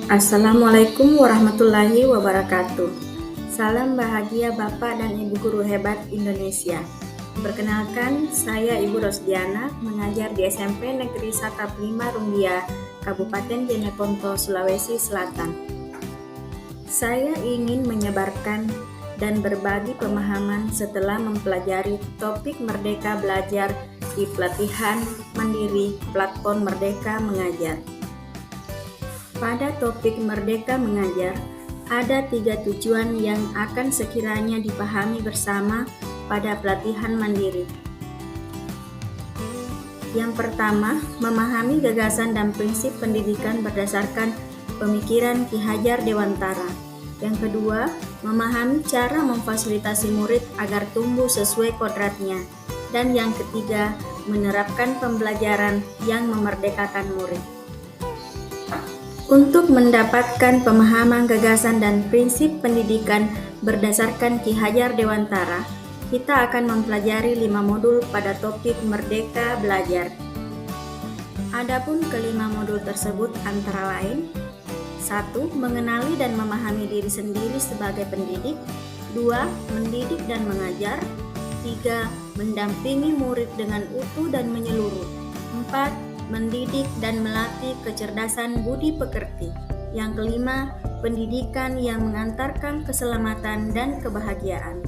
Assalamualaikum warahmatullahi wabarakatuh. Salam bahagia Bapak dan Ibu Guru hebat Indonesia. Perkenalkan, saya Ibu Rosdiana, mengajar di SMP Negeri Satap 5 Rumbia, Kabupaten Jeneponto, Sulawesi Selatan. Saya ingin menyebarkan dan berbagi pemahaman setelah mempelajari topik Merdeka Belajar di pelatihan mandiri platform Merdeka Mengajar. Pada topik Merdeka Mengajar, ada 3 tujuan yang akan sekiranya dipahami bersama pada pelatihan mandiri. Yang pertama, memahami gagasan dan prinsip pendidikan berdasarkan pemikiran Ki Hajar Dewantara. Yang kedua, memahami cara memfasilitasi murid agar tumbuh sesuai kodratnya. Dan yang ketiga, menerapkan pembelajaran yang memerdekakan murid. Untuk mendapatkan pemahaman gagasan dan prinsip pendidikan berdasarkan Ki Hajar Dewantara, kita akan mempelajari 5 modul pada topik Merdeka Belajar. Adapun kelima modul tersebut antara lain: 1. Mengenali dan memahami diri sendiri sebagai pendidik. 2. Mendidik dan mengajar. 3. Mendampingi murid dengan utuh dan menyeluruh. 4. Mendidik dan melatih kecerdasan budi pekerti. Yang kelima, pendidikan yang mengantarkan keselamatan dan kebahagiaan.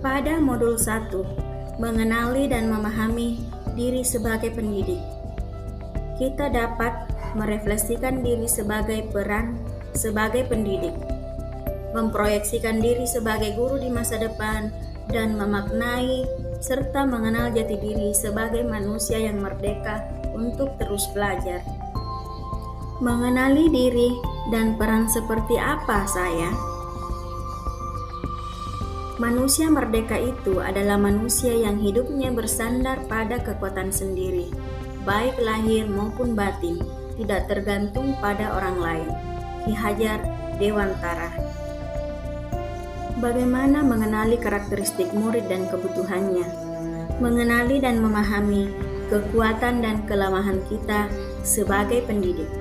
Pada modul 1, mengenali dan memahami diri sebagai pendidik, kita dapat merefleksikan diri sebagai peran sebagai pendidik, memproyeksikan diri sebagai guru di masa depan, dan memaknai serta mengenal jati diri sebagai manusia yang merdeka untuk terus belajar. Mengenali diri dan peran seperti apa saya? Manusia merdeka itu adalah manusia yang hidupnya bersandar pada kekuatan sendiri, baik lahir maupun batin, tidak tergantung pada orang lain. Ki Hajar Dewantara. Bagaimana mengenali karakteristik murid dan kebutuhannya? Mengenali dan memahami kekuatan dan kelemahan kita sebagai pendidik.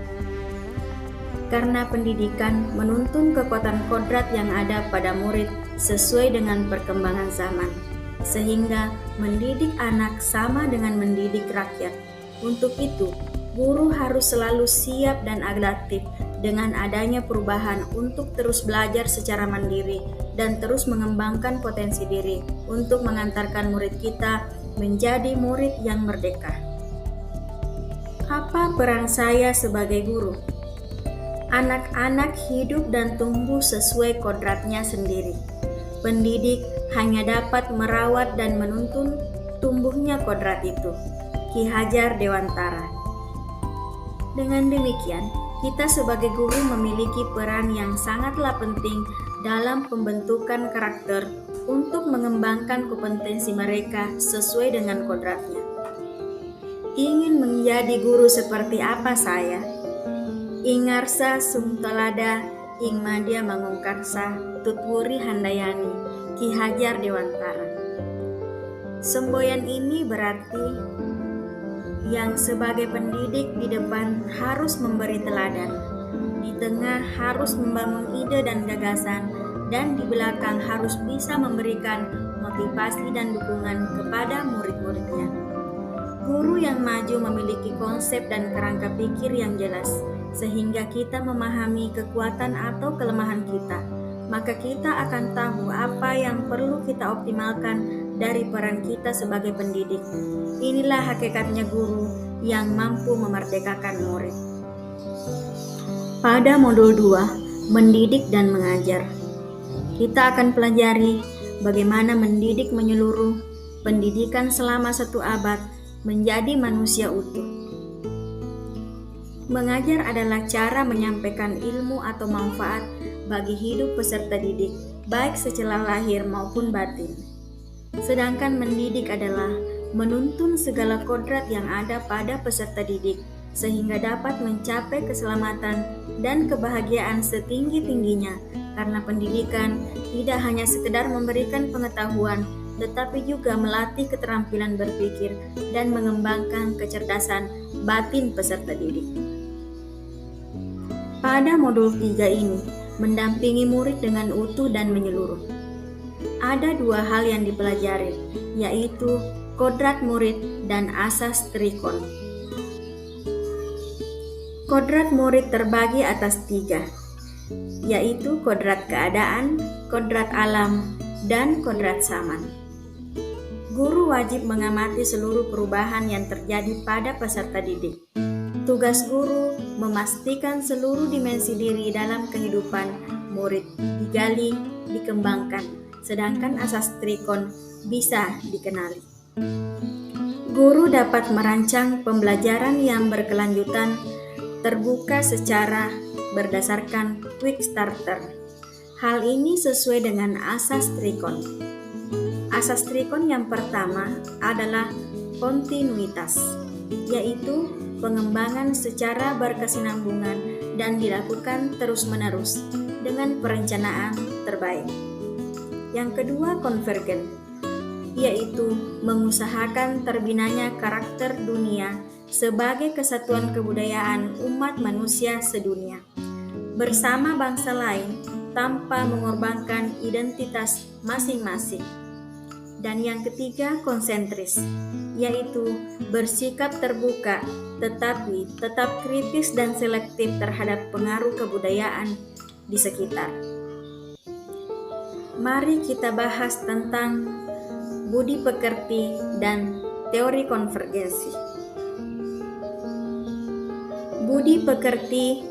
Karena pendidikan menuntun kekuatan kodrat yang ada pada murid sesuai dengan perkembangan zaman, sehingga mendidik anak sama dengan mendidik rakyat. Untuk itu, guru harus selalu siap dan adaptif dengan adanya perubahan untuk terus belajar secara mandiri dan terus mengembangkan potensi diri untuk mengantarkan murid kita menjadi murid yang merdeka. Apa peran saya sebagai guru? Anak-anak hidup dan tumbuh sesuai kodratnya sendiri. Pendidik hanya dapat merawat dan menuntun tumbuhnya kodrat itu. Ki Hajar Dewantara. Dengan demikian, kita sebagai guru memiliki peran yang sangatlah penting dalam pembentukan karakter untuk mengembangkan kompetensi mereka sesuai dengan kodratnya. Ingin menjadi guru seperti apa saya? Ingarsa sumtalada ing madya mangungkarsa tutwuri handayani. Ki Hajar Dewantara. Semboyan ini berarti yang sebagai pendidik di depan harus memberi teladan, di tengah harus membangun ide dan gagasan, dan di belakang harus bisa memberikan motivasi dan dukungan kepada murid-muridnya. Guru yang maju memiliki konsep dan kerangka pikir yang jelas, sehingga kita memahami kekuatan atau kelemahan kita. Maka kita akan tahu apa yang perlu kita optimalkan dari peran kita sebagai pendidik. Inilah hakikatnya guru yang mampu memerdekakan murid. Pada modul 2, mendidik dan mengajar, kita akan pelajari bagaimana mendidik menyeluruh, pendidikan selama 1 abad menjadi manusia utuh. Mengajar adalah cara menyampaikan ilmu atau manfaat bagi hidup peserta didik, baik secara lahir maupun batin. Sedangkan mendidik adalah menuntun segala kodrat yang ada pada peserta didik, sehingga dapat mencapai keselamatan dan kebahagiaan setinggi-tingginya, karena pendidikan tidak hanya sekedar memberikan pengetahuan, tetapi juga melatih keterampilan berpikir dan mengembangkan kecerdasan batin peserta didik. Pada modul 3 ini, mendampingi murid dengan utuh dan menyeluruh. Ada 2 hal yang dipelajari, yaitu kodrat murid dan asas trikon. Kodrat murid terbagi atas 3, yaitu kodrat keadaan, kodrat alam, dan kodrat zaman. Guru wajib mengamati seluruh perubahan yang terjadi pada peserta didik. Tugas guru memastikan seluruh dimensi diri dalam kehidupan murid digali, dikembangkan, sedangkan asas trikon bisa dikenali. Guru dapat merancang pembelajaran yang berkelanjutan, terbuka secara berdasarkan quick starter. Hal ini sesuai dengan asas trikon. Asas trikon yang pertama adalah kontinuitas, yaitu pengembangan secara berkesinambungan dan dilakukan terus-menerus dengan perencanaan terbaik. Yang kedua, konvergen, yaitu mengusahakan terbinanya karakter dunia sebagai kesatuan kebudayaan umat manusia sedunia, bersama bangsa lain tanpa mengorbankan identitas masing-masing. Dan yang ketiga, konsentris, yaitu bersikap terbuka tetapi tetap kritis dan selektif terhadap pengaruh kebudayaan di sekitar. Mari kita bahas tentang budi pekerti dan teori konvergensi. Budi pekerti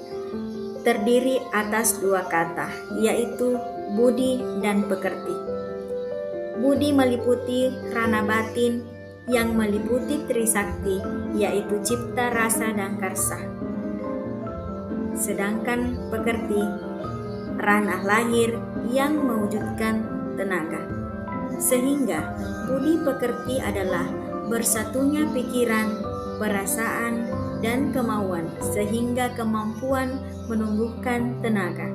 terdiri atas 2 kata, yaitu budi dan pekerti. Budi meliputi rana batin yang meliputi trisakti, yaitu cipta, rasa, dan karsa. Sedangkan pekerti ranah lahir yang mewujudkan tenaga. Sehingga budi pekerti adalah bersatunya pikiran, perasaan, dan kemauan sehingga kemampuan menumbuhkan tenaga.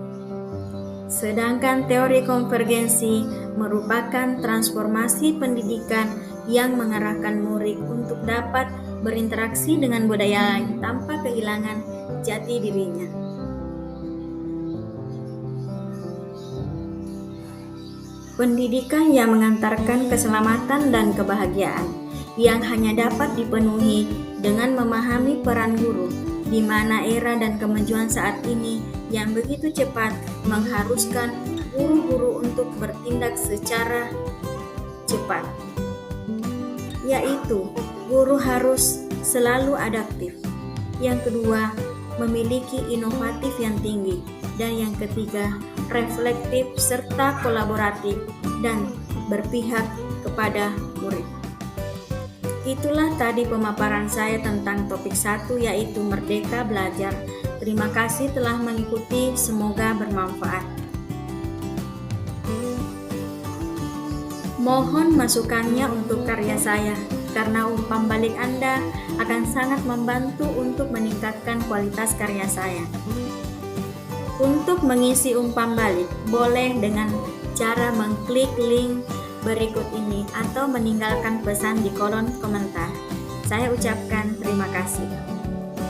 Sedangkan teori konvergensi merupakan transformasi pendidikan yang mengarahkan murid untuk dapat berinteraksi dengan budaya lain tanpa kehilangan jati dirinya. Pendidikan yang mengantarkan keselamatan dan kebahagiaan yang hanya dapat dipenuhi dengan memahami peran guru, di mana era dan kemajuan saat ini yang begitu cepat mengharuskan guru-guru untuk bertindak secara cepat, yaitu guru harus selalu adaptif. Yang kedua, memiliki inovatif yang tinggi. Dan yang ketiga, reflektif serta kolaboratif dan berpihak kepada murid. Itulah tadi pemaparan saya tentang topik 1, yaitu Merdeka Belajar. Terima kasih telah mengikuti, semoga bermanfaat. Mohon masukannya untuk karya saya, karena umpan balik Anda akan sangat membantu untuk meningkatkan kualitas karya saya. Untuk mengisi umpan balik, boleh dengan cara mengklik link berikut ini atau meninggalkan pesan di kolom komentar. Saya ucapkan terima kasih.